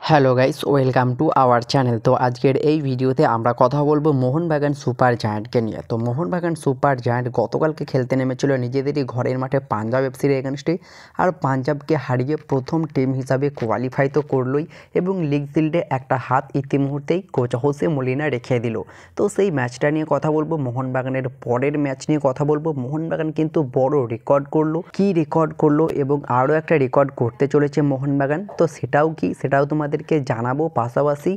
Hello guys, welcome to our channel. তো আজকের এই ভিডিওতে আমরা কথা বলবো মোহনবাগান সুপার জায়ান্টকে নিয়ে। তো মোহনবাগান সুপার জায়ান্ট গতকালকে খেলতে নেমেছিল নিজেদেরই ঘরের মাঠে পাঞ্জাব এফসির এগেনস্টে, আর পাঞ্জাবকে হারিয়ে প্রথম টিম হিসাবে কোয়ালিফাই তো করলোই এবং লিগ শিল্ডে একটা হাত ইতিমুহূর্তেই কোচ হোসে মলিনা রেখে দিল। তো সেই ম্যাচটা নিয়ে কথা বলবো, মোহনবাগানের পরের ম্যাচ নিয়ে কথা বলবো। মোহনবাগান কিন্তু বড় রেকর্ড করলো, কি রেকর্ড করলো এবং আরও একটা রেকর্ড করতে চলেছে মোহনবাগান। তো সেটাও তোমাদেরকে জানাবো। পাশাপাশি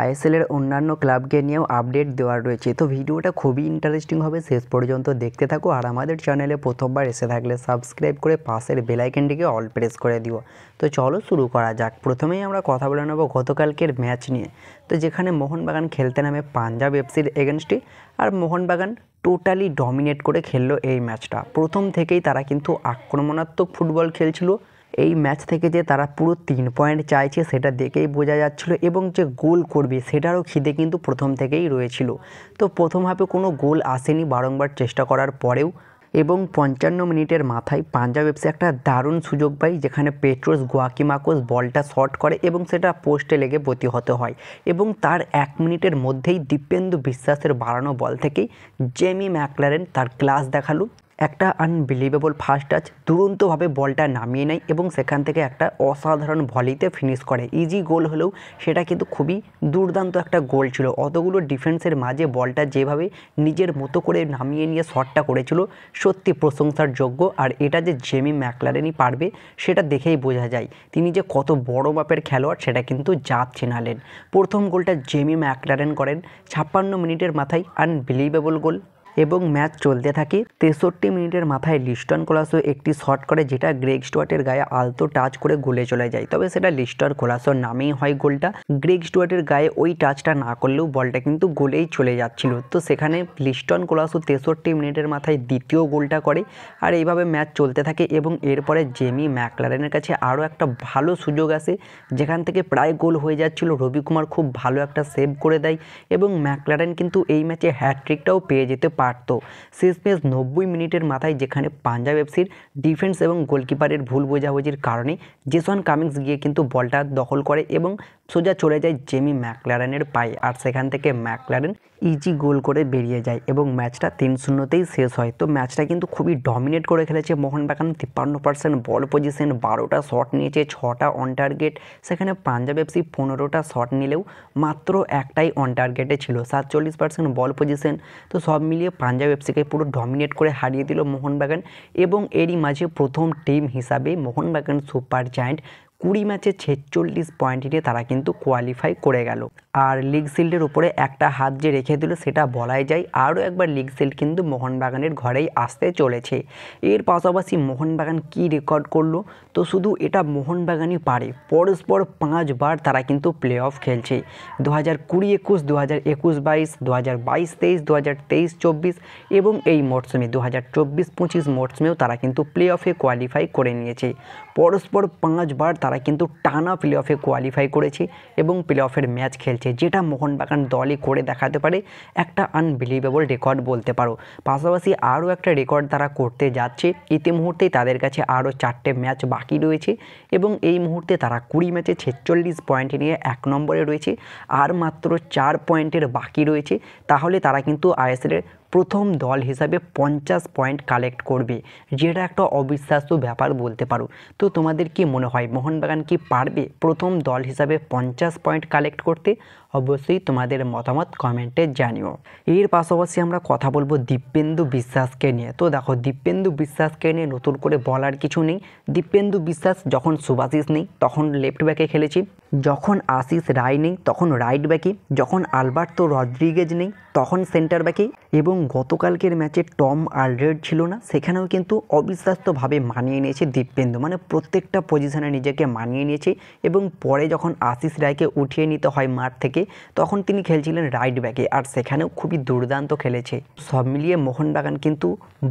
আইএসএলের অন্যান্য ক্লাবকে নিয়েও আপডেট দেওয়ার রয়েছে। তো ভিডিওটা খুবই ইন্টারেস্টিং হবে, শেষ পর্যন্ত দেখতে থাকো। আর আমাদের চ্যানেলে প্রথমবার এসে থাকলে সাবস্ক্রাইব করে পাশের বেল আইকনটিকে অল প্রেস করে দিও। তো চলো শুরু করা যাক। প্রথমেই আমরা কথা বলে নেব গতকালকের ম্যাচ নিয়ে। তো যেখানে মোহনবাগান খেলতে নামে পাঞ্জাব এফসির এগেনস্টে, আর মোহনবাগান টোটালি ডমিনেট করে খেললো এই ম্যাচটা। প্রথম থেকেই তারা কিন্তু আক্রমণাত্মক ফুটবল খেলছিল। এই ম্যাচ থেকে যে তারা পুরো 3 পয়েন্ট চাইছে সেটা দেখেই বোঝা যাচ্ছিল, এবং যে গোল করবে সেটারও খিদে কিন্তু প্রথম থেকেই রয়েছিল। তো প্রথম হাফে কোনো গোল আসেনি বারংবার চেষ্টা করার পরেও, এবং 55 মিনিটের মাথায় পাঞ্জাব এফসি একটা দারুণ সুযোগ পায়, যেখানে পেট্রোস গোয়াকিমাকোস বলটা শট করে এবং সেটা পোস্টে লেগে প্রতিহত হয়। এবং তার 1 মিনিটের মধ্যেই দীপেন্দু বিশ্বাসের বাড়ানো বল থেকেই জেমি ম্যাকলারেন তার ক্লাস দেখালো। একটা আনবিলিভেবল ফার্স্ট টাচ, দুরন্তভাবে বলটা নামিয়ে নেয় এবং সেখান থেকে একটা অসাধারণ ভলিতে ফিনিশ করে। ইজি গোল হলেও সেটা কিন্তু খুবই দুর্দান্ত একটা গোল ছিল। অতগুলো ডিফেন্সের মাঝে বলটা যেভাবে নিজের মতো করে নামিয়ে নিয়ে শটটা করেছিল, সত্যি প্রশংসার যোগ্য। আর এটা যে জেমি ম্যাকলারেনই পারবে সেটা দেখেই বোঝা যায়, তিনি যে কত বড় মাপের খেলোয়াড় সেটা কিন্তু জাত চেনালেন। প্রথম গোলটা জেমি ম্যাকলারেন করেন 56 মিনিটের মাথায়, আনবিলিভেবল গোল। এবং ম্যাচ চলতে থাকে। 63 মিনিটের মাথায় লিস্টন কোলাসো একটি শট করে, যেটা গ্রেগ স্টুয়ার্টের গায়ে আলতো টাচ করে গোলে চলে যায়। তবে সেটা লিস্টন কোলাসোর নামেই হয় গোলটা। গ্রেগ স্টুয়ার্টের গায়ে ওই টাচটা না করলেও বলটা কিন্তু গোলেই চলে যাচ্ছিল। তো সেখানে লিস্টন কোলাসো 63 মিনিটের মাথায় দ্বিতীয় গোলটা করে। আর এইভাবে ম্যাচ চলতে থাকে এবং এরপরে জেমি ম্যাকলারেনের কাছে আরও একটা ভালো সুযোগ আসে, যেখান থেকে প্রায় গোল হয়ে যাচ্ছিল। রবি কুমার খুব ভালো একটা সেভ করে দেয় এবং ম্যাকলারেন কিন্তু এই ম্যাচে হ্যাটট্রিকটাও পেয়ে যেতে পারত। শেষমেশ 90 মিনিটের মাথায়, যেখানে পাঞ্জাব এফসির ডিফেন্স এবং গোলকিপারের ভুল বোঝাবুঝির কারণে জেসন কামিংস গিয়ে কিন্তু বলটা দখল করে এবং সোজা চলে যায় জেমি ম্যাকলারেনের পায়ে। আর সেখান থেকে ম্যাকলারেন ইজি গোল করে বেরিয়ে যায় এবং ম্যাচটা 3-0তেই শেষ হয়। তো ম্যাচটা কিন্তু খুবই ডমিনেট করে খেলেছে মোহনবাগান। 53% বল পজিশন, 12টা শট নিয়েছে, 6টা অন টার্গেট। সেখানে পাঞ্জাব এফসি 15টা শট নিলেও মাত্র একটাই অন টার্গেটে ছিল। 47% বল পজিশন। তো সব মিলিয়ে পাঞ্জাব এফসিকে পুরো ডমিনেট করে হারিয়ে দিল মোহনবাগান। এবং এরই মাঝে প্রথম টিম হিসাবে মোহনবাগান সুপার জায়ান্ট 20 ম্যাচে 46 পয়েন্ট নিয়ে তারা কিন্তু কোয়ালিফাই করে গেল। আর লিগ শিল্ডের উপরে একটা হাত যে রেখে দিল সেটা বলাই যায়। আরও একবার লিগ শিল্ড কিন্তু মোহনবাগানের ঘরেই আসতে চলেছে। এর পাশাপাশি মোহনবাগান কি রেকর্ড করলো, তো শুধু এটা মোহনবাগানই পারে। পরস্পর 5 বার তারা কিন্তু প্লে অফ খেলছে। 2020-21, 2021-22, 2022-23, 2023-24 এবং এই মরশুমে 2024-25 মরশুমেও তারা কিন্তু প্লে অফে কোয়ালিফাই করে নিয়েছে। পরস্পর 5 বার তারা কিন্তু টানা প্লে অফে কোয়ালিফাই করেছে এবং প্লে অফের ম্যাচ খেলছে, যেটা মোহনবাগান দলই করে দেখাতে পারে। একটা আনবিলিভেবল রেকর্ড বলতে পারো। পাশাপাশি আরও একটা রেকর্ড তারা করতে যাচ্ছে। ইতিমুহূর্তেই তাদের কাছে আরও 4টে ম্যাচ বাকি রয়েছে এবং এই মুহূর্তে তারা 20 ম্যাচে 46 পয়েন্ট নিয়ে 1 নম্বরে রয়েছে। আর মাত্র 4 পয়েন্টের বাকি রয়েছে, তাহলে তারা কিন্তু আইএসএলের প্রথম দল হিসাবে 50 পয়েন্ট কালেক্ট করবে, যেটা একটা অবিশ্বাস্য ব্যাপার বলতে পারো। তো তোমাদের কি মনে হয়, মোহনবাগান কি পারবে প্রথম দল হিসাবে 50 পয়েন্ট কালেক্ট করতে? অবশ্যই তোমাদের মতামত কমেন্টে জানিও। এর পাশাপাশি আমরা কথা বলবো দীপেন্দু বিশ্বাসকে নিয়ে। তো দেখো, দীপেন্দু বিশ্বাসকে নিয়ে নতুন করে বলার কিছু নেই। দীপেন্দু বিশ্বাস যখন সুভাশিস নেই তখন লেফট ব্যাকে খেলেছে, যখন আশিস রায় নেই তখন রাইট ব্যাকে, যখন আলবার্তো রদ্রিগেজ নেই তখন সেন্টার ব্যাকে, এবং গতকালকের ম্যাচে টম আলড্রেড ছিল না, সেখানেও কিন্তু অবিশ্বাস্যভাবে মানিয়ে নিয়েছে দীপেন্দু। মানে প্রত্যেকটা পজিশনে নিজেকে মানিয়ে নিয়েছে। এবং পরে যখন আশিস রায়কে উঠিয়ে নিতে হয় মাঠ থেকে, তখন তিনি খেলছিলেন রাইট ব্যাকে, আর সেখানেও খুবই দুর্দান্ত খেলেছে। সব মিলিয়ে মোহনবাগান কিন্তু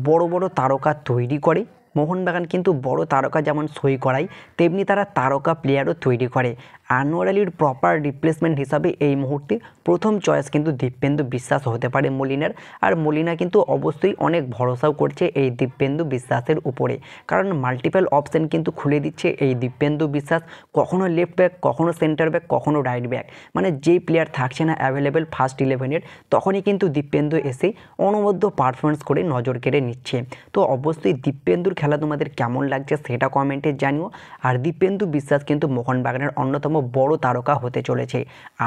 বড় বড় তারকা তৈরি করে। মোহনবাগান কিন্তু বড় তারকা যেমন সই করায়, তেমনি তারা তারকা প্লেয়ারও তৈরি করে। আনোয়ার আলীর প্রপার রিপ্লেসমেন্ট হিসাবে এই মুহূর্তে প্রথম চয়েস কিন্তু দীপেন্দু বিশ্বাস হতে পারে মলিনার। আর মলিনা কিন্তু অবশ্যই অনেক ভরসাও করছে এই দীপেন্দু বিশ্বাসের উপরে, কারণ মাল্টিপল অপশন কিন্তু খুলে দিচ্ছে এই দীপেন্দু বিশ্বাস। কখনো লেফট ব্যাক, কখনো সেন্টার ব্যাক, কখনো রাইট ব্যাক, মানে যেই প্লেয়ার থাকছে না অ্যাভেলেবেল ফার্স্ট 11-এর তখনই কিন্তু দীপেন্দু এসে অনবদ্য পারফরমেন্স করে নজর কেড়ে নিচ্ছে। তো অবশ্যই দীপেন্দুর খেলা তোমাদের কেমন লাগছে সেটা কমেন্টে জানিও। আর দীপেন্দু বিশ্বাস কিন্তু মোহনবাগানের অন্যতম বড় তারকা হতে চলেছে।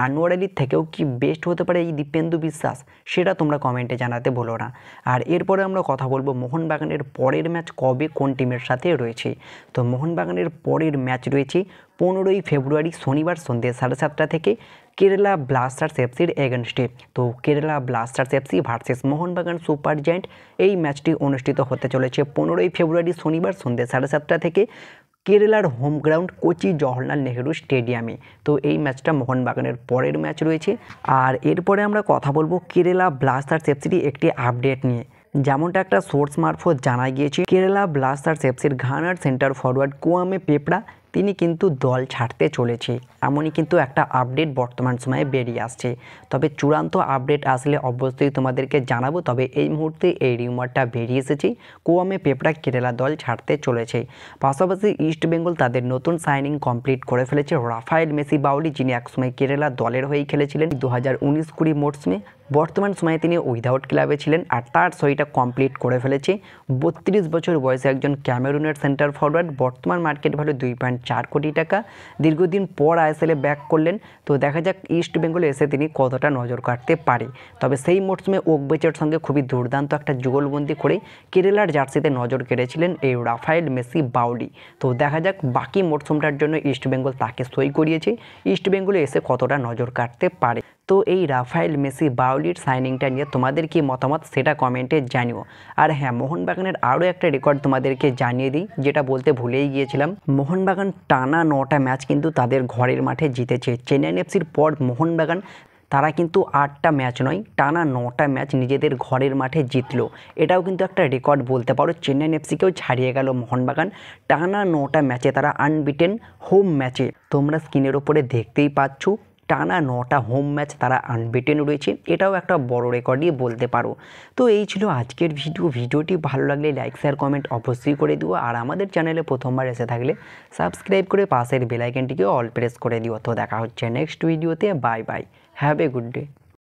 আনোয়ার আলীর থেকেও কি বেস্ট হতে পারে এই দীপেন্দু বিশ্বাস, সেটা তোমরা কমেন্টে জানাতে ভুলো না। আর এরপরে আমরা কথা বলবো মোহনবাগানের পরের ম্যাচ কবে কোন টিমের সাথে রয়েছে। তো মোহনবাগানের পরের ম্যাচ রয়েছে 15ই ফেব্রুয়ারি শনিবার সন্ধ্যে 7:30 থেকে কেরালা ব্লাস্টার্স এফসির এগেনস্টে। তো Kerala Blasters FC versus Mohun Bagan super giant এই ম্যাচটি অনুষ্ঠিত হতে চলেছে 15ই ফেব্রুয়ারি শনিবার সন্ধ্যে 7:30 থেকে কেরালার হোম গ্রাউন্ড কোচি জওহরলাল নেহেরু স্টেডিয়ামে। তো এই ম্যাচটা মোহনবাগানের পরের ম্যাচ রয়েছে। আর এরপরে আমরা কথা বলবো কেরালা ব্লাস্টার্স এফসির একটি আপডেট নিয়ে। যেমনটা একটা সোর্স মারফত জানা গিয়েছে, কেরালা ব্লাস্টার্স এফসির ঘানার সেন্টার ফরওয়ার্ড কোয়ামে পেপড়া তিনি কিন্তু দল ছাড়তে চলেছে, এমনই কিন্তু একটা আপডেট বর্তমান সময়ে বেরিয়ে আসছে। তবে চূড়ান্ত আপডেট আসলে অবশ্যই তোমাদেরকে জানাবো। তবে এই মুহূর্তে এই রিউমারটা বেরিয়ে এসেছে কোয়ামে পেপড়া কেরালা দল ছাড়তে চলেছে। পাশাপাশি ইস্টবেঙ্গল তাদের নতুন সাইনিং কমপ্লিট করে ফেলেছে রাফায়েল মেসি বাউলি, যিনি একসময় কেরালা দলের হয়েই খেলেছিলেন 2019-20 মরশুমে। বর্তমান সময়ে তিনি উইদাউট ক্লাবে ছিলেন আর তার সইটা কমপ্লিট করে ফেলেছে। 32 বছর বয়সে একজন ক্যামেরুনের সেন্টার ফরওয়ার্ড, বর্তমান মার্কেট ভ্যালু 2.4 কোটি টাকা। দীর্ঘদিন পর আইএসএলে ব্যাক করলেন। তো দেখা যাক ইস্ট বেঙ্গলে এসে তিনি কতটা নজর কাটতে পারে। তবে সেই মরশুমে ওকবেচের সঙ্গে খুবই দুর্দান্ত একটা যুগলবন্দি করে কেরালার জার্সিতে নজর কেড়েছিলেন এই রাফায়েল মেসি বাউলি। তো দেখা যাক বাকি মরশুমটার জন্য ইস্ট বেঙ্গল তাকে সই করিয়েছে, ইস্ট বেঙ্গলে এসে কতটা নজর কাটতে পারে। তো এই রাফায়েল মেসি বাউলির সাইনিংটা নিয়ে তোমাদের কি মতামত সেটা কমেন্টে জানিও। আর হ্যাঁ, মোহনবাগানের আরও একটা রেকর্ড তোমাদেরকে জানিয়ে দিই, যেটা বলতে ভুলেই গিয়েছিলাম। মোহনবাগান টানা 9টা ম্যাচ কিন্তু তাদের ঘরের মাঠে জিতেছে। চেন্নাই এফসির পর মোহনবাগান তারা কিন্তু 8টা ম্যাচ নয়, টানা 9টা ম্যাচ নিজেদের ঘরের মাঠে জিতলো। এটাও কিন্তু একটা রেকর্ড বলতে পারো। চেন্নাই এফসিকেও ছাড়িয়ে গেল মোহনবাগান। টানা 9টা ম্যাচে তারা আনবিটেন হোম ম্যাচে, তোমরা স্ক্রিনের ওপরে দেখতেই পাচ্ছ, টানা 9টা হোম ম্যাচ তারা আনবিটেন রয়েছে। এটাও একটা বড় রেকর্ডই বলতে পারো। তো এই ছিল আজকের ভিডিওটি ভালো লাগলে লাইক শেয়ার কমেন্ট অবশ্যই করে দিও। আর আমাদের চ্যানেলে প্রথমবার এসে থাকলে সাবস্ক্রাইব করে পাশের বেল আইকনটিকে অল প্রেস করে দিও। তো দেখা হচ্ছে নেক্সট ভিডিওতে। Bye bye, have a good day.